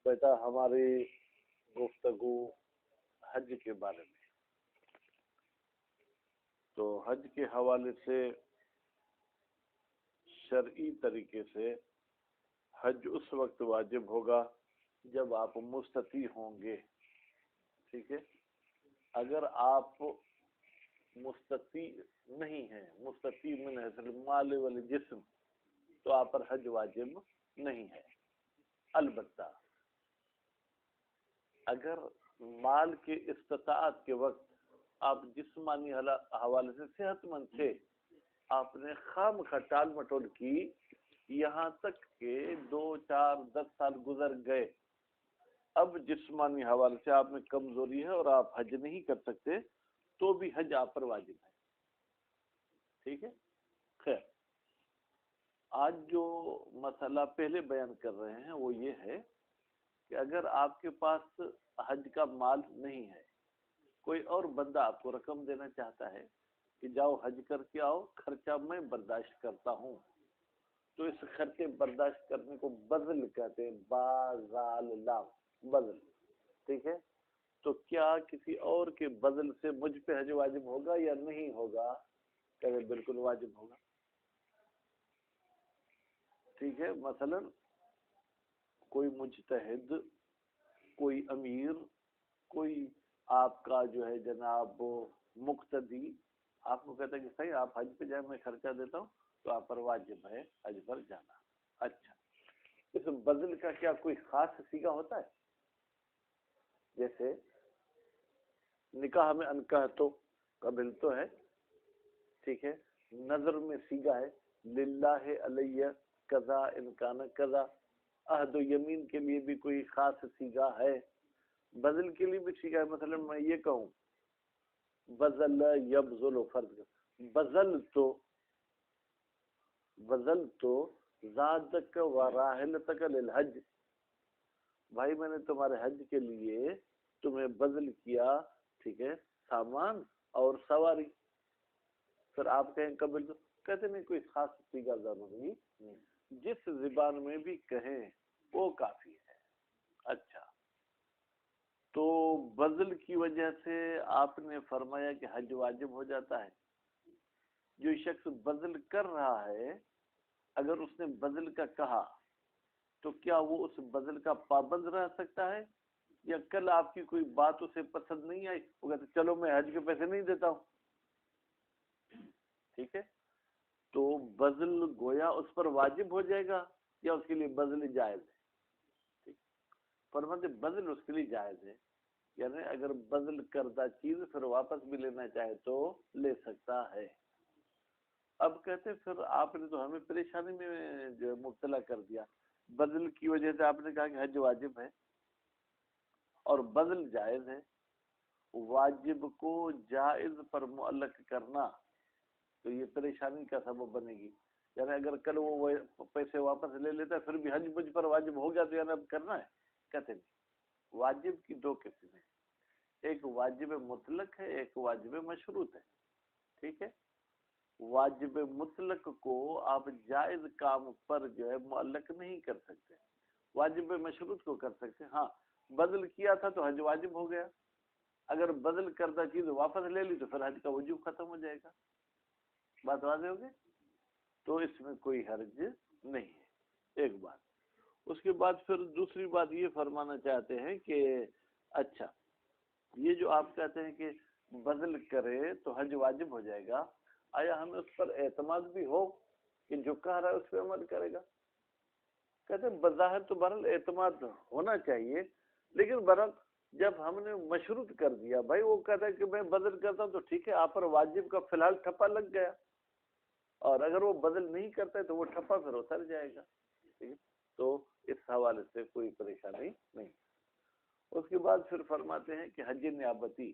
بیٹا ہماری گفتگو حج کے بارے میں. تو حج کے حوالے سے شرعی طریقے سے حج اس وقت واجب ہوگا جب آپ مستطیع ہوں گے. ٹھیک ہے. اگر آپ مستطیع نہیں ہیں، مستطیع من حیث المال والجسم، تو آپ پر حج واجب نہیں ہے. البتہ اگر مال کے استطاعت کے وقت آپ جسمانی حوالے سے صحت مند تھے، آپ نے خام کا ٹال مٹول کی یہاں تک کہ 2 4 10 سال گزر گئے، اب جسمانی حوالے سے آپ میں کمزوری ہے اور آپ حج نہیں کر سکتے، تو بھی حج آپ پر واجب ہے. ٹھیک ہے. خیر، آج جو مسئلہ پہلے بیان کر رہے ہیں وہ یہ ہے کہ اگر آپ کے پاس حج کا مال نہیں ہے، کوئی اور بندہ آپ کو رقم دینا چاہتا ہے کہ جاؤ حج کر کے آؤ، خرچہ میں برداشت کرتا ہوں، تو اس خرچے برداشت کرنے کو بذل کہتے ہیں. بازال لام، بذل. ٹھیک ہے. تو کیا کسی اور کے بذل سے مجھ پہ حج واجب ہوگا یا نہیں ہوگا؟ کہ بالکل واجب ہوگا. ٹھیک ہے. مثلا کوئی مجتہد، کوئی امیر، کوئی آپ کا جو ہے جناب مقتدی آپ کو کہتا ہے کہ صحیح آپ حج پہ جائیں، میں خرچہ دیتا ہوں، تو آپ پر واجب ہے حج پر جانا. اچھا، اس بذل کا کیا کوئی خاص صیغہ ہوتا ہے؟ جیسے نکاح میں انکاح تو قبل تو ہے. ٹھیک ہے. نظر میں صیغہ ہے للہ علیہ قضا انکان قضا. عہد و یمین کے لیے بھی کوئی خاص صیغہ ہے. بذل کے لیے بھی صیغہ ہے. مثلا میں یہ کہوں بذل یبذل فرض، بذل تو زادک و راحلتک للحج، بھائی میں نے تمہارے حج کے لیے تمہیں بذل کیا. ٹھیک ہے. سامان اور سواری. پھر آپ کہیں قبل، کہتے نہیں کوئی خاص صیغہ ضروری نہیں، جس زبان میں بھی کہیں وہ کافی ہے. اچھا، تو بذل کی وجہ سے آپ نے فرمایا کہ حج واجب ہو جاتا ہے. جو شخص بذل کر رہا ہے، اگر اس نے بذل کا کہا تو کیا وہ اس بذل کا پابند رہ سکتا ہے؟ یا کل آپ کی کوئی بات اسے پسند نہیں آئی، وہ کہتے چلو میں حج کے پیسے نہیں دیتا ہوں. ٹھیک ہے. تو بذل گویا اس پر واجب ہو جائے گا یا اس کے لیے بذل جائز ہے؟ ٹھیک. فرماتے بذل اس کے لیے جائز ہے، یعنی اگر بذل کردہ چیز پھر واپس بھی لینا چاہے تو لے سکتا ہے. اب کہتے پھر آپ نے تو ہمیں پریشانی میں جو مبتلا کر دیا. بذل کی وجہ سے آپ نے کہا کہ حج واجب ہے اور بذل جائز ہے. واجب کو جائز پر معلق کرنا تو یہ پریشانی کا سبب بنے گی. یعنی اگر کل وہ پیسے واپس لے لیتا ہے پھر بھی حج مجھ پر واجب ہو گیا تو یعنی اب کرنا ہے؟ کہتے نہیں. واجب کی 2 قسم ہیں، ایک واجب مطلق ہے، ایک واجب مشروط ہے. ٹھیک ہے. واجب مطلق کو آپ جائز کام پر جو ہے معلق نہیں کر سکتے، واجب مشروط کو کر سکتے. ہاں، بذل کیا تھا تو حج واجب ہو گیا، اگر بذل کردہ چیز واپس لے لی تو پھر حج کا وجوب ختم ہو جائے گا. بات واضح ہوگی؟ تو اس میں کوئی حرج نہیں ہے. ایک بات. اس کے بعد پھر دوسری بات یہ فرمانا چاہتے ہیں کہ اچھا، یہ جو آپ کہتے ہیں کہ بذل کرے تو حج واجب ہو جائے گا، آیا ہمیں اس پر اعتماد بھی ہو کہ جو کہہ رہا ہے اس پہ عمل کرے گا؟ کہتے ہیں بظاہر تو بہرحال اعتماد ہونا چاہیے، لیکن بہرحال جب ہم نے مشروط کر دیا، بھائی وہ کہتا ہے کہ میں بذل کرتا ہوں تو ٹھیک ہے، آپ پر واجب کا فی الحال ٹھپا لگ گیا، اور اگر وہ بذل نہیں کرتا ہے تو وہ ٹھپا پھر اتر جائے گا. ٹھیک ہے. تو اس حوالے سے کوئی پریشانی نہیں. اس کے بعد پھر فرماتے ہیں کہ حج نیابتی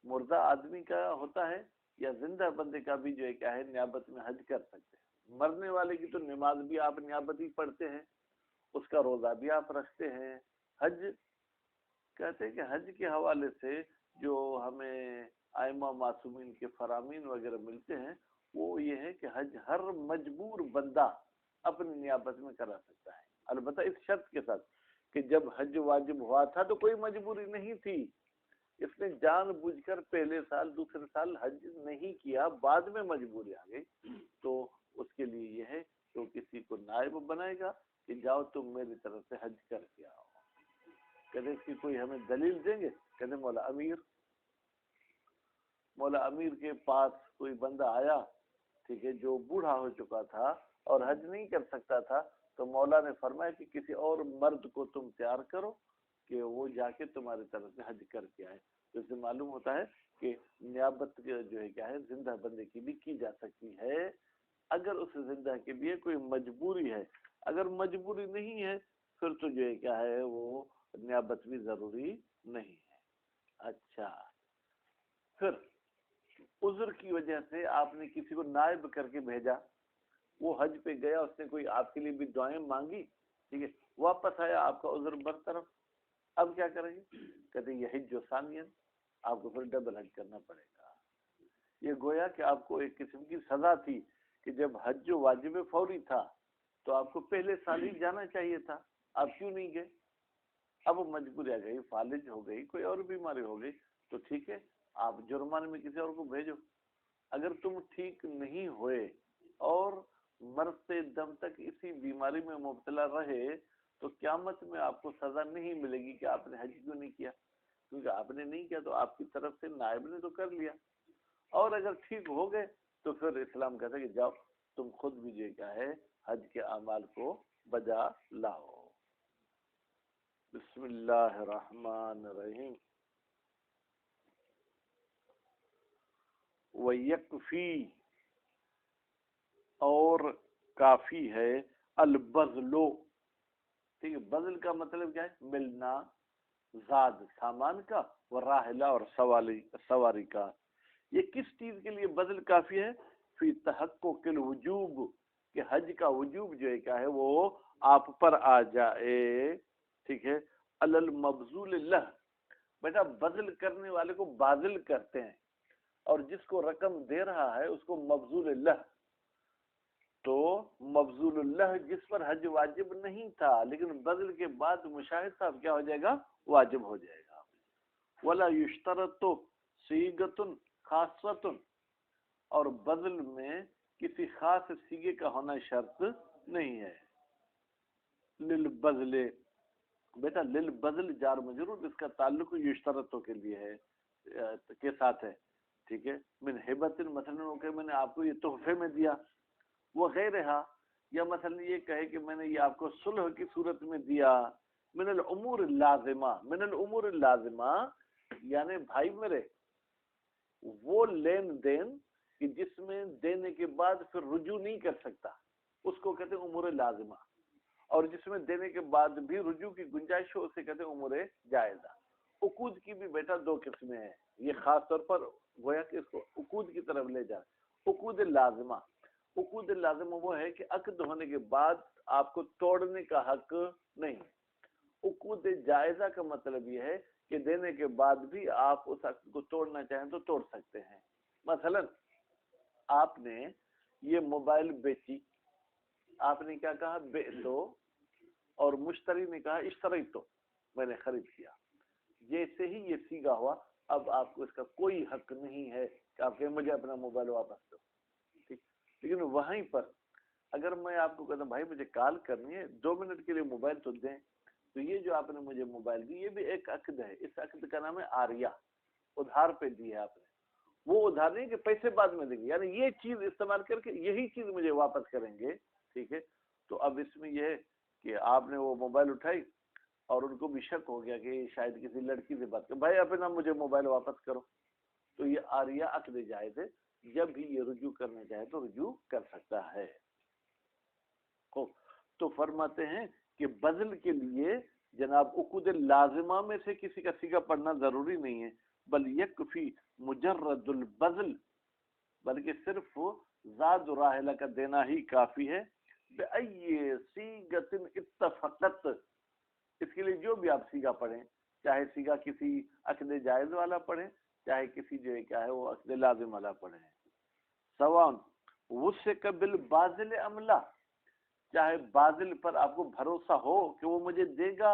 مردہ آدمی کا ہوتا ہے یا زندہ بندے کا بھی جو ہے کیا ہے نیابت میں حج کر سکتے ہیں. مرنے والے کی تو نماز بھی آپ نیابتی پڑھتے ہیں، اس کا روزہ بھی آپ رکھتے ہیں. حج کہتے ہیں کہ حج کے حوالے سے جو ہمیں ائمہ معصومین کے فرامین وغیرہ ملتے ہیں وہ یہ ہے کہ حج ہر مجبور بندہ اپنی نیابت میں کرا سکتا ہے، البتہ اس شرط کے ساتھ کہ جب حج واجب ہوا تھا تو کوئی مجبوری نہیں تھی، اس نے جان بوجھ کر پہلے سال دوسرے سال حج نہیں کیا، بعد میں مجبوری آ گئی، تو اس کے لیے یہ ہے کہ وہ کسی کو نائب بنائے گا کہ جاؤ تم میری طرف سے حج کر کے آؤ۔ کہتے اس کی کوئی ہمیں دلیل دیں گے؟ کہتے مولا امیر کے پاس کوئی بندہ آیا، ٹھیک ہے، جو بوڑھا ہو چکا تھا اور حج نہیں کر سکتا تھا، تو مولا نے فرمایا کہ کسی اور مرد کو تم تیار کرو کہ وہ جا کے تمہاری طرف سے حج کر کے آئے۔ تو اس سے معلوم ہوتا ہے کہ نیابت جو ہے کیا ہے، زندہ بندے کی بھی کی جا سکتی ہے اگر اس زندہ کے لیے کوئی مجبوری ہے۔ اگر مجبوری نہیں ہے پھر تو جو ہے کیا ہے وہ نیابت بھی ضروری نہیں ہے۔ اچھا، پھر عذر کی وجہ سے آپ نے کسی کو نائب کر کے بھیجا، وہ حج پہ گیا، اس نے کوئی آپ کے لیے بھی دعائیں مانگی، ٹھیک ہے، واپس آیا، آپ کا عذر برطرف، اب کیا کریں گے؟ کہتے ہیں یہ حج و ثانین، آپ کو پھر ڈبل حج کرنا پڑے گا۔ یہ گویا کہ آپ کو ایک قسم کی سزا تھی کہ جب حج جو واجب فوری تھا تو آپ کو پہلے سال ہی جانا چاہیے تھا، آپ کیوں نہیں گئے؟ اب مجبوری آ گئی، فالج ہو گئی، کوئی اور بیماری ہو گئی، تو ٹھیک ہے، آپ جرمانے میں کسی اور کو بھیجو۔ اگر تم ٹھیک نہیں ہوئے اور مرتے دم تک اسی بیماری میں مبتلا رہے تو قیامت میں آپ کو سزا نہیں ملے گی کہ آپ نے حج کیوں نہیں کیا، کیونکہ آپ نے نہیں کیا تو آپ کی طرف سے نائب نے تو کر لیا۔ اور اگر ٹھیک ہو گئے تو پھر اسلام کہتا ہے کہ جاؤ تم خود بھی جو کیا ہے حج کے اعمال کو بجا لاؤ۔ بسم اللہ الرحمن الرحیم۔ وَيَكْفِي، اور کافی ہے، البذلو، ٹھیک ہے، بذل کا مطلب کیا ہے؟ ملنا، زاد سامان کا، وراحلہ اور سواری کا۔ یہ کس چیز کے لیے بذل کافی ہے؟ فی تحقق الوجوب، کہ حج کا وجوب جو ہے کیا ہے وہ آپ پر آ جائے، ٹھیک ہے، علی المبذول اللہ، بیٹا بذل کرنے والے کو باذل کرتے ہیں اور جس کو رقم دے رہا ہے اس کو مبذول اللہ۔ تو مبذول اللہ جس پر حج واجب نہیں تھا لیکن بذل کے بعد مشاہد صاحب کیا ہو جائے گا؟ واجب ہو جائے گا۔ ولا یشترط صیغۃ خاصۃ، اور بذل میں کسی خاص سیغے کا ہونا شرط نہیں ہے۔ للبذل، بیٹا للبذل جار مجرور، اس کا تعلق یشترط کے لیے ہے، کے ساتھ ہے، ٹھیک ہے، من ہبۃ، مثلا کہ میں نے آپ کو یہ تحفے میں دیا، وہ غیرہا، یا مثلا یہ کہے کہ میں نے یہ آپ کو صلح کی صورت میں دیا، من الامور اللازمہ، من الامور اللازمہ یعنی بھائی میرے وہ لین دین کہ جس میں دینے کے بعد پھر رجوع نہیں کر سکتا، اس کو کہتے ہیں امور لازمہ، اور جس میں دینے کے بعد بھی رجوع کی گنجائش ہو اسے کہتے ہیں امور جائزہ۔ عقود کی بھی بیٹا دو قسمیں ہیں، یہ خاص طور پر گویا کہ اس کو عقود کی طرف لے جا۔ عقود لازمہ، عقود لازمہ وہ ہے کہ عقد ہونے کے بعد آپ کو توڑنے کا حق نہیں۔ عقود جائزہ کا مطلب یہ ہے کہ دینے کے بعد بھی آپ اس عقد کو توڑنا چاہیں تو توڑ سکتے ہیں۔ مثلا آپ نے یہ موبائل بیچی، آپ نے کیا کہا؟ بیعتو، اور مشتری نے کہا اشتریتو، میں نے خرید کیا، جیسے ہی یہ سیگا ہوا اب آپ کو اس کا کوئی حق نہیں ہے کہ آپ کہیں مجھے اپنا موبائل واپس دو، ٹھیک۔ لیکن وہیں پر اگر میں آپ کو کہتا ہوں بھائی مجھے کال کرنی ہے 2 منٹ کے لیے موبائل تو دیں، تو یہ جو آپ نے مجھے موبائل دی یہ بھی ایک عقد ہے، اس عقد کا نام ہے عاریہ، ادھار پہ دی ہے آپ نے، وہ ادھار نہیں کہ پیسے بعد میں دیں گے، یعنی یہ چیز استعمال کر کے یہی چیز مجھے واپس کریں گے، ٹھیک ہے۔ تو اب اس میں یہ ہے کہ آپ نے وہ موبائل اٹھائی اور ان کو بھی شک ہو گیا کہ شاید کسی لڑکی سے بات کر، بھائی اپنا مجھے موبائل واپس کرو، تو یہ عاریہ عقد جائز ہے، جب بھی یہ رجوع کرنا چاہے تو رجوع کر سکتا ہے۔ تو فرماتے ہیں کہ بذل کے لیے جناب عقود لازمہ میں سے کسی کا سیگا پڑھنا ضروری نہیں ہے، بل یکفی مجرد البذل، بلکہ صرف زاد و راحلہ کا دینا ہی کافی ہے، بأی صیغۃ اتفقت، اس کے لیے جو بھی آپ سیگا پڑھیں، چاہے سیگا کسی عقد جائز والا پڑھیں چاہے کسی جو ہے کیا ہے وہ عقد لازم والا پڑھیں، سواء وثق بالباذل ام لا، چاہے باذل پر آپ کو بھروسہ ہو کہ وہ مجھے دے گا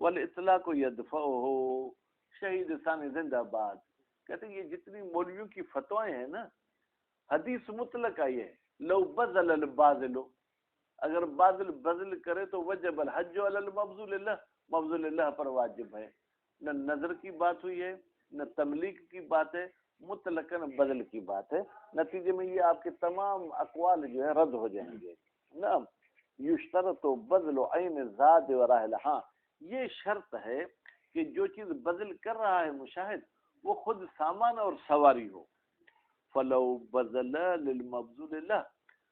والاطلاق یدفعہ، شہید ثانی زندہ باد. کہتے ہیں یہ جتنی مولویوں کی فتوائیں ہیں نا، حدیث مطلق آئی ہے، لو بذل الباذل، اگر باذل بذل کرے تو وجب الحج علی المبذول اللہ، مبذول اللہ پر واجب ہے. نہ نظر کی بات ہوئی ہے، نہ تملیک کی بات ہے، مطلقاً بدل کی بات ہے. نتیجے میں یہ آپ کے تمام اقوال جو ہے رد ہو جائیں گے. نعم یشترط بذل عین ذات و راحلہ، ہاں یہ شرط ہے کہ جو چیز بدل کر رہا ہے مشاہد وہ خود سامان اور سواری ہو. فلو بذل للمبذول اللہ،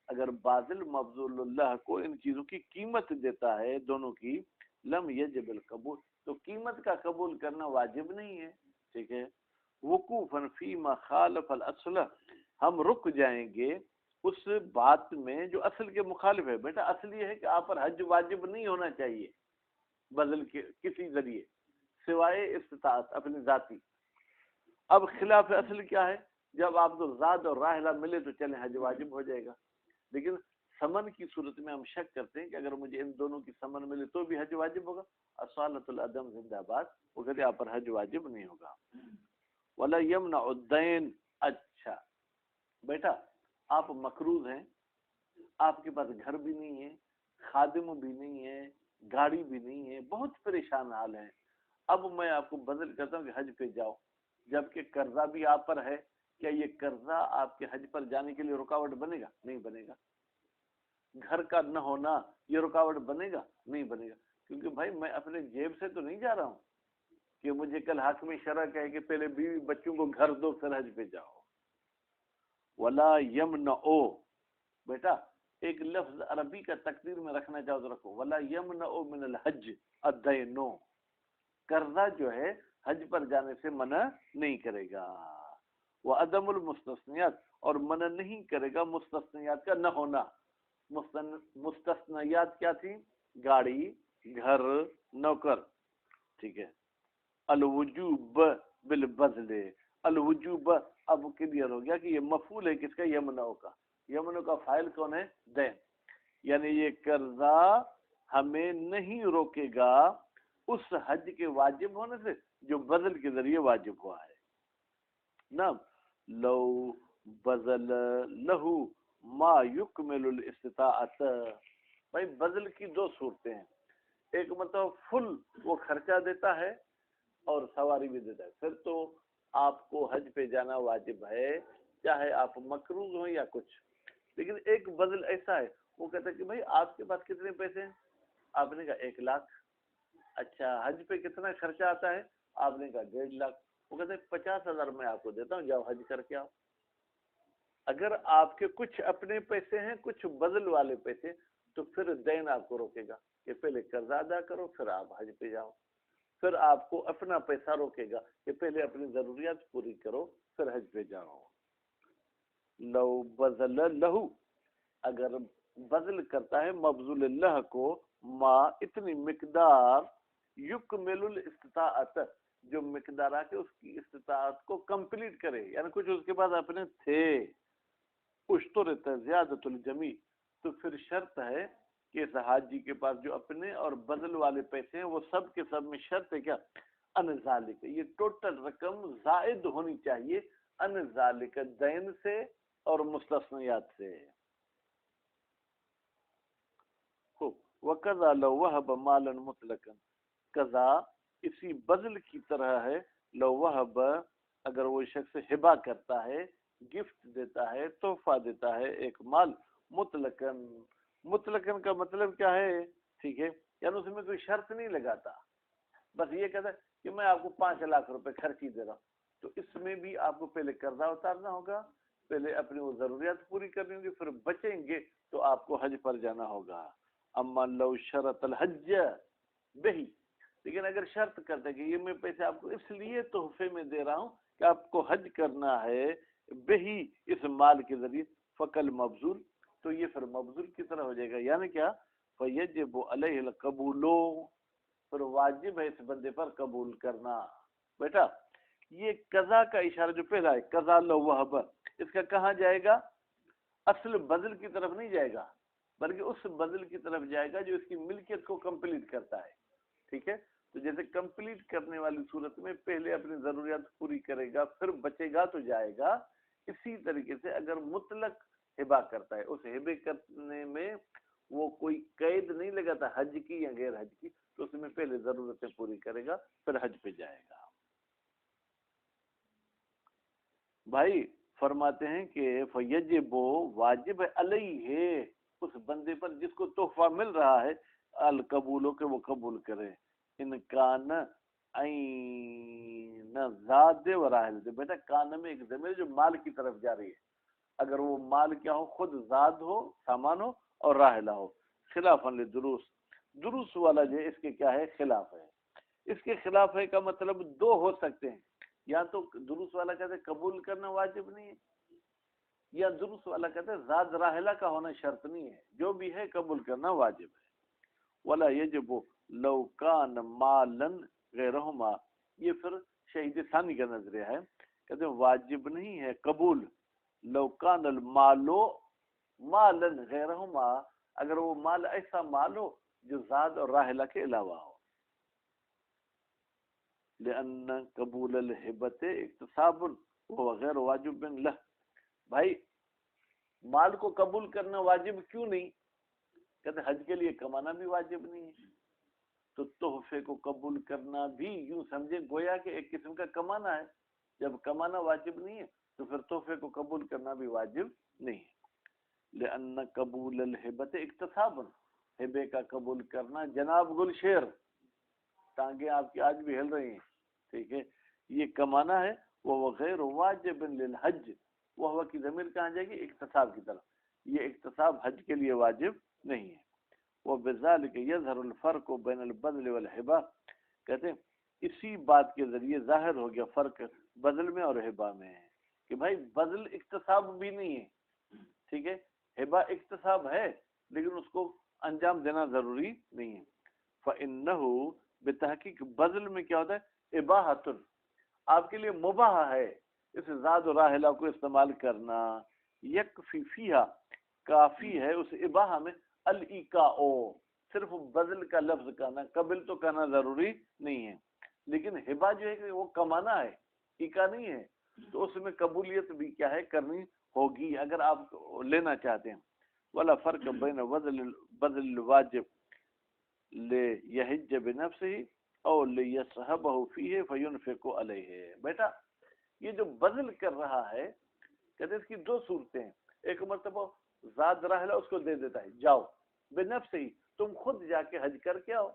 اگر باذل مبذول اللہ کو ان چیزوں کی قیمت دیتا ہے دونوں کی، لم یجب القبول، تو قیمت کا قبول کرنا واجب نہیں ہے. ٹھیک ہے. وقوفا فیما خالف الاصل، ہم رک جائیں گے اس بات میں جو اصل کے مخالف ہے. بیٹا اصل یہ ہے کہ آپ پر حج واجب نہیں ہونا چاہیے بدل کے کسی ذریعے سوائے استطاعت اپنی ذاتی. اب خلاف اصل کیا ہے؟ جب آپ کو زاد اور راحلہ ملے تو چلیں حج واجب ہو جائے گا. لیکن سمن کی صورت میں ہم شک کرتے ہیں کہ اگر مجھے ان دونوں کی سمن ملے تو بھی حج واجب ہوگا. اصالۃ العدم زندہ باد، وہ کہتے آپ پر حج واجب نہیں ہوگا. ولا یمنع الدین، اچھا بیٹا آپ مقروض ہیں، آپ کے پاس گھر بھی نہیں ہے، خادم بھی نہیں ہے، گاڑی بھی نہیں ہے، بہت پریشان حال ہیں. اب میں آپ کو بدل کرتا ہوں کہ حج پہ جاؤ، جبکہ قرضہ بھی آپ پر ہے. کیا یہ قرضہ آپ کے حج پر جانے کے لیے رکاوٹ بنے گا؟ نہیں بنے گا. گھر کا نہ ہونا یہ رکاوٹ بنے گا؟ نہیں بنے گا. کیونکہ بھائی میں اپنے جیب سے تو نہیں جا رہا ہوں کہ مجھے کل حاکم شرع کہے کہ پہلے بیوی بچوں کو گھر دو پھر حج پہ جاؤ. ولا یمنع، بیٹا ایک لفظ عربی کا تقدیر میں رکھنا چاہو تو رکھو، ولا یمنع من الحج الدین، قرضہ جو ہے حج پر جانے سے منع نہیں کرے گا. وعدم المستثنیات، اور منع نہیں کرے گا مستثنیات کا نہ ہونا. مستثنیات کیا تھی؟ گاڑی، گھر، نوکر. ٹھیک ہے. الوجوب بالبذل، الوجوب اب کلیئر ہو گیا کہ یہ مفعول ہے کس کا؟ یمنع کا. یمنع کا فاعل کون ہے؟ دین. یعنی یہ قرضہ ہمیں نہیں روکے گا اس حج کے واجب ہونے سے جو بذل کے ذریعے واجب ہوا ہے. نعم لو بذل لہو ما یکمل الاستطاعت، بھائی بذل کی دو صورتیں ہیں. ایک مطلب فل وہ خرچہ دیتا ہے اور سواری بھی دیتا ہے، پھر تو آپ کو حج پہ جانا واجب ہے چاہے آپ مقروض ہوں یا کچھ. لیکن ایک بذل ایسا ہے وہ کہتا ہے کہ بھائی آپ کے پاس کتنے پیسے ہیں؟ آپ نے کہا 1,00,000. اچھا حج پہ کتنا خرچہ آتا ہے؟ آپ نے کہا 1,50,000. وہ کہتے ہیں 50,000 میں آپ کو دیتا ہوں، جاؤ حج کر کے آؤ. اگر آپ کے کچھ اپنے پیسے ہیں کچھ بذل والے پیسے تو پھر دین آپ کو روکے گا کہ پہلے قرضہ ادا کرو پھر آپ حج پہ جاؤ. پھر آپ کو اپنا پیسہ روکے گا کہ پہلے اپنی ضروریات پوری کرو پھر حج پہ جاؤ. لو بذل لہو، اگر بذل کرتا ہے مبذول اللہ کو، ما اتنی مقدار، یکمل الاستطاعت جو مقدار آ کے اس کی استطاعت کو کمپلیٹ کرے، یعنی کچھ اس کے بعد اپنے تھے. اشترط زیادت الجمیع، تو پھر شرط ہے کہ اس حاجی کے پاس جو اپنے اور بذل والے پیسے ہیں وہ سب کے سب میں شرط ہے کیا؟ ان ذالک، یہ ٹوٹل رقم زائد ہونی چاہیے ان ذالک، دین سے اور مستثنیات سے. وَقَضَى لَوْ وَهَبَ مَالًا مُطْلَقًا، قضا اسی بذل کی طرح ہے. لو وہب، اگر وہ شخص ہبہ کرتا ہے، گفٹ دیتا ہے، تحفہ دیتا ہے ایک مال مطلقاً. مطلقاً کا مطلب کیا ہے؟ ٹھیک ہے، یعنی اس میں کوئی شرط نہیں لگاتا، بس یہ کہتا ہے کہ میں آپ کو 5,00,000 روپے خرچی دے رہا ہوں. تو اس میں بھی آپ کو پہلے قرضہ اتارنا ہوگا، پہلے اپنی وہ ضروریات پوری کرنی ہوگی، پھر بچیں گے تو آپ کو حج پر جانا ہوگا. اما لو شرط الحج بہی، لیکن اگر شرط کرتے کہ یہ میں پیسے آپ کو اس لیے تحفے میں دے رہا ہوں کہ آپ کو حج کرنا ہے بہی، اس مال کے ذریعے، فقل مبذول، تو یہ پھر مبذول کی طرح ہو جائے گا. یعنی کیا؟ فیجب علیہ القبول، پھر واجب ہے اس بندے پر قبول کرنا. بیٹا یہ قضا کا اشارہ جو پہلا ہے قضا لو وہب، اس کا کہاں جائے گا؟ اصل بذل کی طرف نہیں جائے گا بلکہ اس بذل کی طرف جائے گا جو اس کی ملکیت کو کمپلیٹ کرتا ہے. ٹھیک ہے، تو جیسے کمپلیٹ کرنے والی صورت میں پہلے اپنی ضروریات پوری کرے گا پھر بچے گا تو جائے گا، اسی طریقے سے اگر مطلق ہبا کرتا ہے اس ہبے کرنے میں وہ کوئی قید نہیں لگاتا حج کی یا غیر حج کی، تو اس میں پہلے ضرورتیں پوری کرے گا پھر حج پہ جائے گا۔ بھائی فرماتے ہیں کہ فیجب واجب علیہ اس بندے پر جس کو تحفہ مل رہا ہے القبول کہ وہ قبول کرے، ان کان این ذات و راحل دے، بیٹا کان میں ایک ضمیر جو مال کی طرف جا رہی ہے، اگر وہ مال کیا ہو خود زاد ہو سامان ہو اور راحلہ ہو، خلافاً للدروس، دروس والا جو اس کے کیا ہے خلاف ہے۔ اس کے خلاف ہے کا مطلب دو ہو سکتے ہیں، یا تو دروس والا کہتے ہیں قبول کرنا واجب نہیں ہے، یا دروس والا کہتے ہیں زاد راحلہ کا ہونا شرط نہیں ہے، جو بھی ہے قبول کرنا واجب ہے۔ ولا یجب لو کان مالن غیرہما، یہ پھر شہید ثانی کا نظریہ ہے، کہتے ہیں واجب نہیں ہے قبول لو کان المالو مالن غیرہما، اگر وہ مال ایسا مال ہو جو زاد اور راحلہ کے علاوہ ہو، لأن قبول الہبت اکتساب وغیر واجب لہ، بھائی مال کو قبول کرنا واجب کیوں نہیں؟ کہتے حج کے لیے کمانا بھی واجب نہیں ہے، تو تحفے کو قبول کرنا بھی یوں سمجھے گویا کہ ایک قسم کا کمانا ہے، جب کمانا واجب نہیں ہے تو پھر تحفے کو قبول کرنا بھی واجب نہیں ہے۔ لأن قبول الہبت اکتساب، ہبے کا قبول کرنا، جناب گل شیر ٹانگیں آپ کی آج بھی ہل رہی ہیں، ٹھیک ہے، یہ کمانا ہے، وہ غیر واجب للحج، وہ کی ضمیر کہاں جائے گی اکتساب کی طرف، یہ اکتساب حج کے لیے واجب نہیں ہے۔ وہ بذالک یظہر الفرق بین البذل والہبہ، کہتے ہیں اسی بات کے ذریعے ظاہر ہو گیا فرق بذل میں اور ہبہ میں، کہ بھائی بذل اکتساب بھی نہیں ہے، ٹھیک ہے، ہبہ اکتساب ہے لیکن اس کو انجام دینا ضروری نہیں ہے۔ فإنہ بتحقیق بذل میں کیا ہوتا ہے اباحۃ، آپ کے لیے مباح ہے اس زاد و راحلہ کو استعمال کرنا، یکفی فیہا کافی ہے اس اباحہ میں الایقاء، صرف بذل کا لفظ کہنا، قبل تو کہنا ضروری نہیں ہے، لیکن ہبہ جو ہے کہ وہ کمانا ہے، ایقاء نہیں ہے، تو اس میں قبولیت بھی کیا ہے کرنی ہوگی اگر آپ لینا چاہتے ہیں۔ ولا فرق بین بذل الواجب لیحج بنفسہ او لیصحبہ فیہ فینفق علیہ، بیٹا یہ جو بذل کر رہا ہے کہتے اس کی دو صورتیں ہیں، ایک مرتبہ زاد راحلہ اس کو دے دیتا ہے جاؤ بنفس ہی تم خود جا کے حج کر کے آؤ،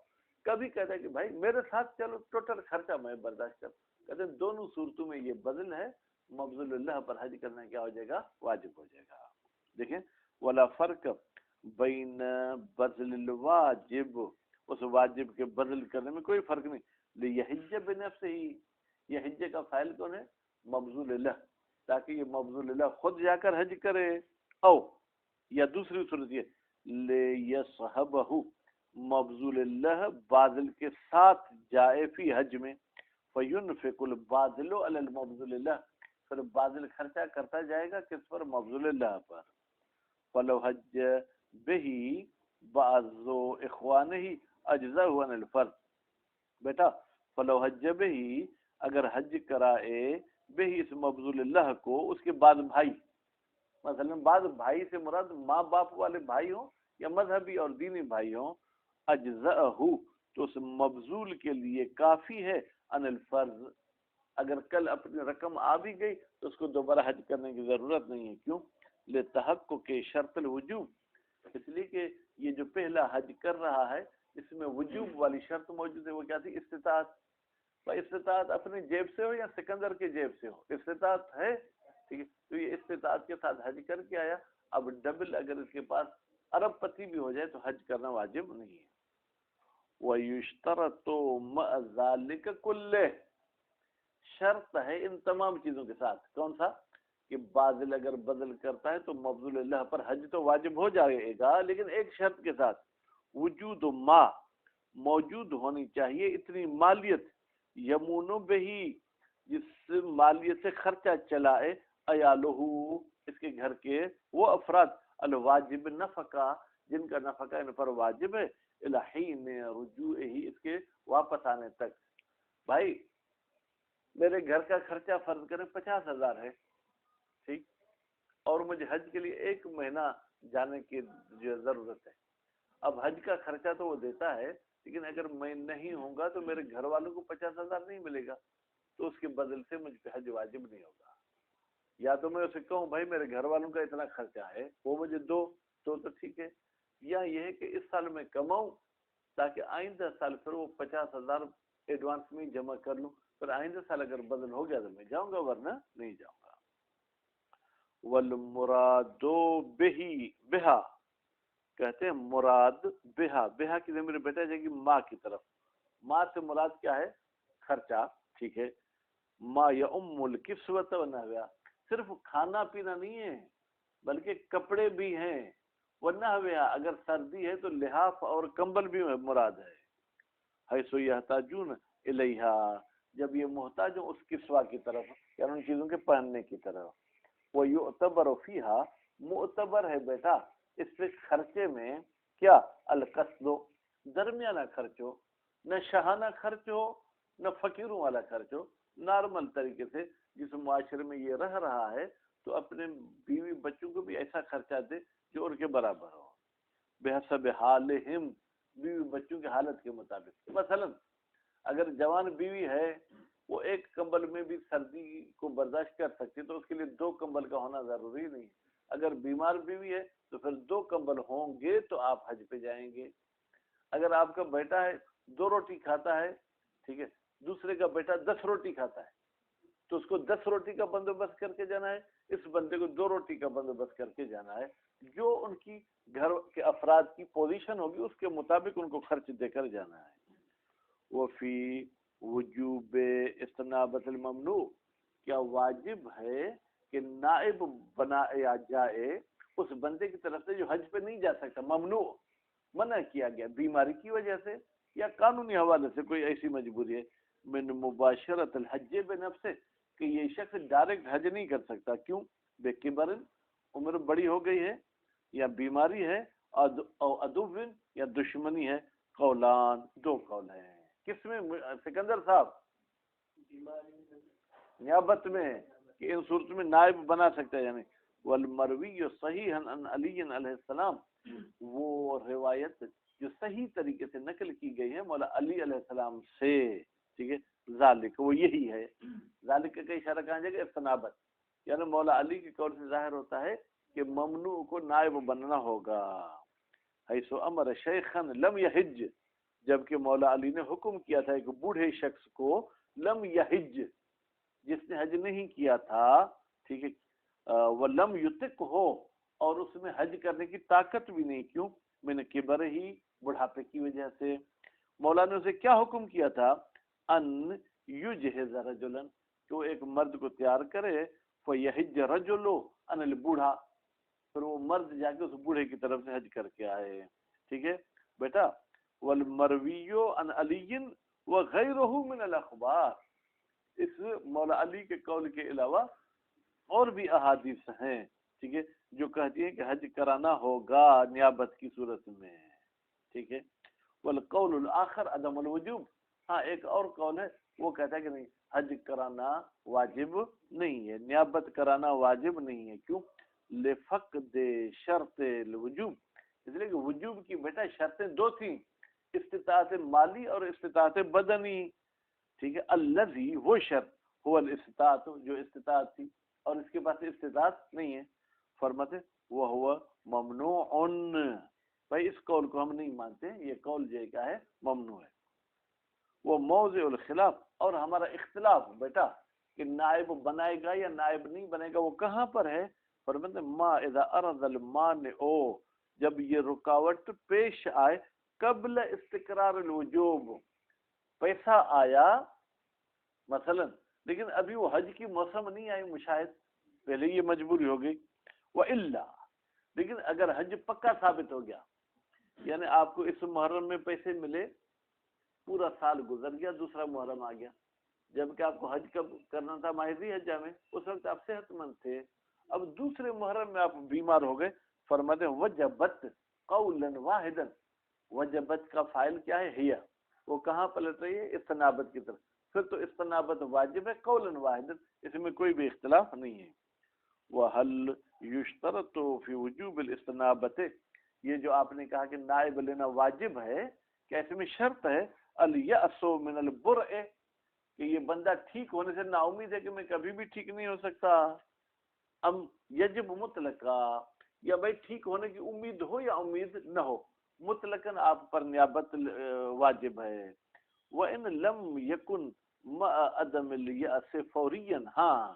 کبھی کہتا ہے کہ بھائی میرے ساتھ چلو ٹوٹل خرچہ میں برداشت کر، کہتے ہیں دونوں صورتوں میں یہ بذل ہے، مبذول اللہ پر حج کرنا کیا ہو جائے گا واجب ہو جائے گا۔ دیکھیں ولا فرق بین بذل الواجب، اس واجب کے بذل کرنے میں کوئی فرق نہیں، لیحج بنفس ہی، یہ حج کا فاعل کون ہے مبذول اللہ، تاکہ یہ مبذول اللہ خود جا کر حج کرے، او یا دوسری صورت یہ لیصحبہ مبذول اللہ باذل کے ساتھ جائے فی حج میں، فینفق الباذل علی المبذول اللہ، پھر باذل خرچہ کرتا جائے گا کس پر مبذول اللہ پر۔ فلو حج بہی بعض اخوانہ اجزاء عن الفرض، بیٹا فلو حج بہی اگر حج کرائے بہی اس مبذول اللہ کو اس کے بعد بھائی، مثلا بعد بھائی سے مراد ماں باپ والے بھائی ہوں یا مذہبی اور دینی بھائی ہوں، اجزاء تو اس مبذول کے لیے کافی ہے ان الفرض، اگر کل اپنی رقم آ بھی گئی تو اس کو دوبارہ حج کرنے کی ضرورت نہیں ہے، کیوں؟ لتحقق شرط الوجوب، اس لیے کہ یہ جو پہلا حج کر رہا ہے اس میں وجوب والی شرط موجود ہے، وہ کیا تھی استطاعت، استطاعت اپنی جیب سے ہو یا سکندر کی جیب سے ہو، استطاعت ہے، ٹھیک ہے، تو یہ استطاعت کے ساتھ حج کر کے آیا، اب ڈبل اگر اس کے پاس ارب پتی بھی ہو جائے تو حج کرنا واجب نہیں ہے۔ وَيُشْتَرَطُ مَعَ ذَلِكَ كُلِّهِ، شرط ہے ان تمام چیزوں کے ساتھ، کون سا؟ کہ باذل اگر بدل کرتا ہے تو مبذول اللہ پر حج تو واجب ہو جائے گا، لیکن ایک شرط کے ساتھ، وجود ما، موجود ہونی چاہیے اتنی مالیت، یمون بہی، جس مالیت سے خرچہ چلائے، ایالہ، اس کے گھر کے وہ افراد، الواجب نفقہ، جن کا نفقہ ان پر واجب ہے الحین رجوعہ اس کے واپس آنے تک. بھائی میرے گھر کا خرچہ فرض کریں 50,000 ہے ٹھیک, اور مجھے حج کے لیے 1 مہینہ جانے کی جو ضرورت ہے. اب حج کا خرچہ تو وہ دیتا ہے, لیکن اگر میں نہیں ہوں گا تو میرے گھر والوں کو 50,000 نہیں ملے گا, تو اس کے بدل سے مجھ پہ حج واجب نہیں ہوگا. یا تو میں اسے کہوں بھائی میرے گھر والوں کا اتنا خرچہ ہے وہ مجھے دو تو ٹھیک ہے, یا یہ ہے کہ اس سال میں کماؤں تاکہ آئندہ سال پھر وہ 50,000 ایڈوانس میں جمع کر لوں, پھر آئندہ سال اگر بدل ہو گیا تو میں جاؤں گا ورنہ نہیں جاؤں گا. والمراد بہی بہا کہتے ہیں مراد بہا, بہا کی ضمیر بیٹا جائے گی ماں کی طرف. ماں سے مراد کیا ہے؟ خرچہ ٹھیک ہے. ما یؤم الکسوۃ ونحوها, صرف کھانا پینا نہیں ہے بلکہ کپڑے بھی ہیں. ونحوها اگر سردی ہے تو لحاف اور کمبل بھی مراد ہے. حیث یحتاجون الیہا جب یہ محتاج ہوں اس کسوہ کی طرف, یعنی ان چیزوں کے پہننے کی طرف. ویعتبر فیہا معتبر ہے بیٹا اس پہ خرچے میں کیا؟ القصد درمیانہ خرچ ہو, نہ شہانہ خرچ ہو نہ فقیروں والا خرچ ہو. نارمل طریقے سے جس معاشرے میں یہ رہ رہا ہے تو اپنے بیوی بچوں کو بھی ایسا خرچہ دے جو ان کے برابر ہو, بحسب حالہم بیوی بچوں کی حالت کے مطابق. مثلا اگر جوان بیوی ہے وہ 1 کمبل میں بھی سردی کو برداشت کر سکتی تو اس کے لیے 2 کمبل کا ہونا ضروری نہیں. اگر بیمار بیوی ہے تو پھر 2 کمبل ہوں گے تو آپ حج پہ جائیں گے. اگر آپ کا بیٹا ہے 2 روٹی کھاتا ہے ٹھیک ہے, دوسرے کا بیٹا 10 روٹی کھاتا ہے تو اس کو 10 روٹی کا بندوبست کر کے جانا ہے, اس بندے کو 2 روٹی کا بندوبست کر کے جانا ہے. جو ان کی گھر کے افراد کی پوزیشن ہوگی اس کے مطابق ان کو خرچ دے کر جانا ہے. وفی وجوب استنابت الممنوع کیا واجب ہے کہ نائب بنایا جائے اس بندے کی طرف سے جو حج پہ نہیں جا سکتا, ممنوع منع کیا گیا بیماری کی وجہ سے یا قانونی حوالے سے کوئی ایسی مجبوری ہے. من مباشرت الحج بنفسه کہ یہ شخص ڈائریکٹ حج نہیں کر سکتا. کیوں؟ بے کبر عمر بڑی ہو گئی ہے یا بیماری ہے اور عدو یا دشمنی ہے. قولان 2 قول ہیں. کس میں سکندر صاحب؟ نیابت میں کہ ان صورت میں نائب بنا سکتا ہے. یعنی والمروی صحیحا عن علی علیہ السلام, وہ روایت جو صحیح طریقے سے نقل کی گئی ہے مولا علی علیہ السلام سے ٹھیک ہے, ذالک وہ یہی ہے. ذالک کا اشارہ کہاں جائے گا؟ استنابت, یعنی مولا علی کے قول سے ظاہر ہوتا ہے کہ ممنوع کو نائب بننا ہوگا. حیث امر شیخا لم یحج جبکہ مولا علی نے حکم کیا تھا ایک بوڑھے شخص کو لم یحج جس نے حج نہیں کیا تھا ٹھیک ہے, وہ لم یطق ہو اور اس میں حج کرنے کی طاقت بھی نہیں. کیوں؟ میں نے کبر ہی بڑھاپے کی وجہ سے. مولا نے اسے کیا حکم کیا تھا؟ ان یجہز رجلا کہ وہ ایک مرد کو تیار کرے, فیحج رجل ان البوڑھا پھر وہ مرد جا کے اس بوڑھے کی طرف سے حج کر کے آئے. ٹھیک ہے بیٹا. والمروی عن علی وغیرہ من الاخبار, اس مولا علی کے قول کے علاوہ اور بھی احادیث ہیں ٹھیک ہے جو کہتی ہیں کہ حج کرانا ہوگا نیابت کی صورت میں. ٹھیک ہے. والقول الاخر عدم الوجوب, ہاں ایک اور قول ہے وہ کہتا ہے کہ نہیں حج کرانا واجب نہیں ہے, نیابت کرانا واجب نہیں ہے. کیوں؟ لفقد شرط الوجوب, اس لیے کہ وجوب کی بیٹا شرطیں 2 تھیں, استطاعت مالی اور استطاعت بدنی. ٹھیک ہے. الذی وہ شرط هو الاستطاعت جو استطاعت تھی اور اس کے پاس استطاعت نہیں ہے. فرماتے وہ ہوا ممنوع. بھائی اس قول کو ہم نہیں مانتے, یہ قول جو کیا ہے ممنوع ہے. وہ موضع الخلاف اور ہمارا اختلاف بیٹا کہ نائب بنائے گا یا نائب نہیں بنے گا وہ کہاں پر ہے؟ فرماتے ما اذا اراد المانع جب یہ رکاوٹ پیش آئے قبل استقرار الوجوب, پیسہ آیا مثلا لیکن ابھی وہ حج کی موسم نہیں آئی مشاہد, پہلے یہ مجبوری ہو گئی. وَإِلَّا لیکن اگر حج پکا ثابت ہو گیا, یعنی آپ کو اس محرم میں پیسے ملے, پورا سال گزر گیا, دوسرا محرم آ گیا, جبکہ آپ کو حج کب کرنا تھا؟ ماہ ذی الحجہ میں, اس وقت آپ صحت مند تھے. اب دوسرے محرم میں آپ بیمار ہو گئے, فرماتے وجبت قولا واحدا، وجبت کا فاعل کیا ہے؟ ہیا، وہ کہاں پلٹ رہی ہے؟ استنابت کی طرف، پھر تو استنابت واجب ہے قولا واحدا، اس میں کوئی بھی اختلاف نہیں ہے۔ وَهَلْ يُشْتَرَطُ فِي وُجُوبِ الْإِسْتِنَابَةِ، یہ جو آپ نے کہا کہ نائب لینا واجب ہے، کہ اس میں شرط ہے الْيَأْسُ مِنَ الْبُرْءِ، کہ یہ بندہ ٹھیک ہونے سے نا امید ہے کہ میں کبھی بھی ٹھیک نہیں ہو سکتا، ام یجب مطلقا، یا بھائی ٹھیک ہونے کی امید ہو یا امید نہ ہو، مطلقاً آپ پر نیابت واجب ہے۔ وَإِن لَمْ يَكُنْ مَعَ عَدَمِ الْيَأْسِ فَوْرِيًّا، ہاں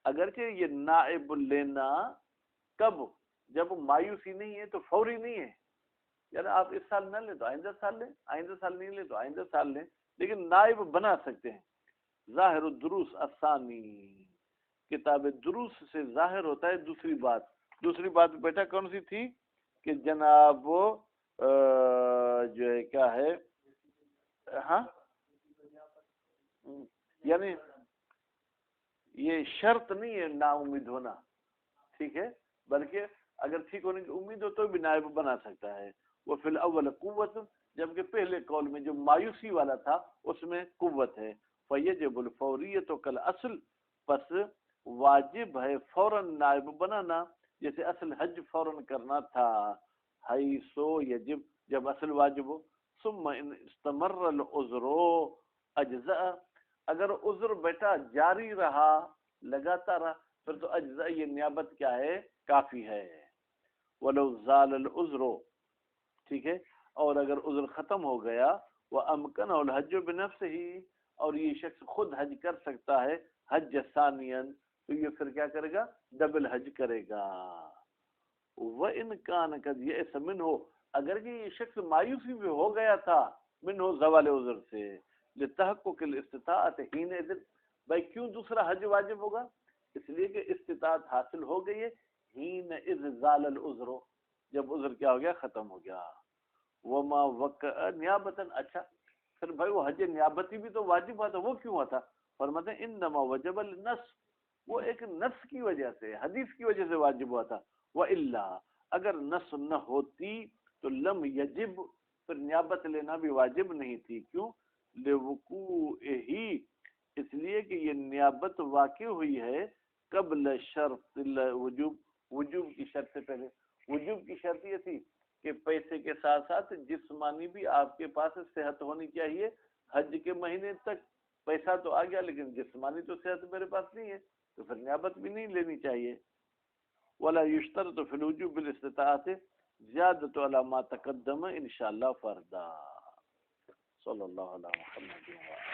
اگرچہ یہ نائب لینا کب، جب مایوسی نہیں ہے تو فوری نہیں ہے، یعنی آپ اس سال نہ لیں تو آئندہ سال لیں، آئندہ سال نہیں لیں تو آئندہ سال لیں، لیکن نائب بنا سکتے ہیں۔ ظاہر الدروس الثانی، کتاب دروس سے ظاہر ہوتا ہے دوسری بات۔ دوسری بات بیٹا کون سی تھی؟ کہ جناب جو ہے کیا ہے، ہاں یعنی یہ شرط نہیں ہے نا امید ہونا، ٹھیک ہے، بلکہ اگر ٹھیک ہونے کی امید ہو تو بھی نائب بنا سکتا ہے۔ وہ فی الاول قوت، جبکہ پہلے قول میں جو مایوسی والا تھا اس میں قوت ہے۔ فیجب الفوریت کالاصل، پس واجب ہے فوراً نائب بنانا، جیسے اصل حج فوراً کرنا تھا، حیثو یجب، جب اصل واجب ہو۔ ثم ان استمر العذر اجزاء، اگر عذر بیٹا جاری رہا، لگاتا رہا، پھر تو اجزاء یہ نیابت کیا ہے؟ کافی ہے۔ ولو زال العذر، ٹھیک ہے، اور اگر عذر ختم ہو گیا، وامکن الحج بنفسه، اور یہ شخص خود حج کر سکتا ہے، حج ثانیا، تو یہ پھر کیا کرے گا؟ ڈبل حج کرے گا۔ وَإِنْ كَانَ قَدْ يَئِسَ مِنْهُ، اگر کہ یہ شخص مایوسی بھی ہو گیا تھا منہ زوال عذر سے، لتحقق الاستطاعت حینئذ، بھائی کیوں دوسرا حج واجب ہوگا؟ اس لیے کہ استطاعت حاصل ہو گئی ہے، حینئذ زال العذر، جب عذر کیا ہو گیا؟ ختم ہو گیا۔ وما وقع نیابتاً، اچھا پھر بھائی وہ حج نیابتی بھی تو واجب ہوا تھا، وہ کیوں ہوا تھا؟ فرماتے ہیں انما وجب النص، وہ ایک نص کی وجہ سے، حدیث کی وجہ سے واجب ہوا تھا۔ وَإِلَّا، اگر نص نہ ہوتی تو لم یجب، پھر نیابت لینا بھی واجب نہیں تھی۔ کیوں؟ لِوُقُوعِهِ، اس لیے کہ یہ نیابت واقع ہوئی ہے قبل شرط الوجوب، وجوب کی شرط سے پہلے۔ وجوب کی شرط یہ تھی کہ پیسے کے ساتھ ساتھ جسمانی بھی آپ کے پاس صحت ہونی چاہیے، حج کے مہینے تک پیسہ تو آ گیا لیکن جسمانی تو صحت میرے پاس نہیں ہے، تو پھر نیابت بھی نہیں لینی چاہیے۔ ولا یشترط فی الوجوب بالاستطاعت زیادۃ علی ما تقدم انشاءاللہ فردا۔ صلی اللہ علیہ محمد۔